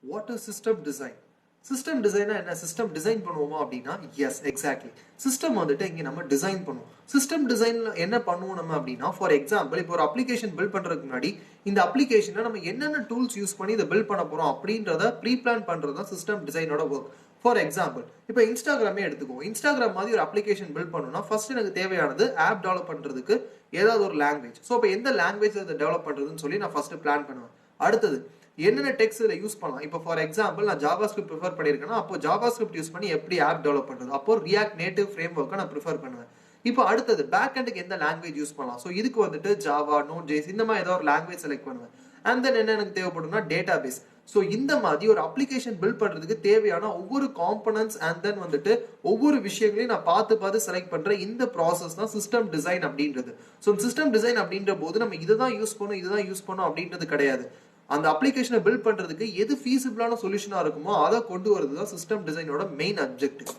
What is system design? System design என்ன system design பண்ணுவோமா அப்படின்னா yes exactly system வந்துட்டு இங்க நம்ம design பண்ணுவோம். System design என்ன பண்ணுவோம் நம்ம அப்படின்னா for example இப்போ ஒரு application build பண்றதுக்கு முன்னாடி இந்த applicationல நம்ம என்னென்ன tools யூஸ் பண்ணி இதை build பண்ண போறோம் அப்படின்றத pre-plan பண்றது தான் system design ஓட work. For example இப்போ இன்ஸ்டாகிராமே எடுத்துக்கோ. இன்ஸ்டாகிராம் மாதிரி ஒரு application build பண்ணனும்னா first எனக்கு தேவையானது app develop பண்றதுக்கு ஏதாவது ஒரு language. சோ அப்ப எந்த language இத டெவலப் பண்றதுன்னு சொல்லி நான் first plan பண்ணுவேன். அடுத்தது என்னென்ன டெக்ஸ்ட் இதை யூஸ் பண்ணலாம். இப்போ ஃபார் எக்ஸாம்பிள் நான் ஜாவாஸ்கிரிப்ட் ப்ரிஃபர் பண்ணியிருக்கேன்னா அப்போ ஜாவாஸ்கிரிப்ட் யூஸ் பண்ணி எப்படி ஆப் டெவலப் பண்றது, அப்போ ரியாக்ட் நேட்டிவ் ஃப்ரேம் ஒர்க்கை நான் ப்ரிஃபர் பண்ணுவேன். இப்போ அடுத்தது பேக் எண்டுக்கு எந்த லாங்குவேஜ் யூஸ் பண்ணலாம். ஸோ இதுக்கு வந்துட்டு ஜாவா, நோட் ஜேஸ் இந்த மாதிரி ஏதாவது ஒரு லாங்குவேஜ் செலக்ட் பண்ணுவேன். அண்ட் தென் என்ன எனக்கு தேவைப்படும்னா டேட்டா பேஸ். ஸோ இந்த மாதிரி ஒரு அப்ளிகேஷன் பில்ட் பண்றதுக்கு தேவையான ஒவ்வொரு காம்பனன்ட்ஸ் அண்ட் தென் வந்துட்டு ஒவ்வொரு விஷயங்களையும் நான் பார்த்து செலக்ட் பண்ற இந்த ப்ராசஸ் தான் சிஸ்டம் டிசைன் அப்படின்றது. ஸோ சிஸ்டம் டிசைன் அப்படின்ற போது நம்ம இதை தான் யூஸ் பண்ணணும் அப்படின்றது கிடையாது. அந்த அப்ளிகேஷனை பில்ட் பண்றதுக்கு எது ஃபீசிபிளான சொல்யூஷனா இருக்குமோ அதை கொண்டு வரது தான் சிஸ்டம் டிசைனோட மெயின் அப்ஜெக்டிவ்.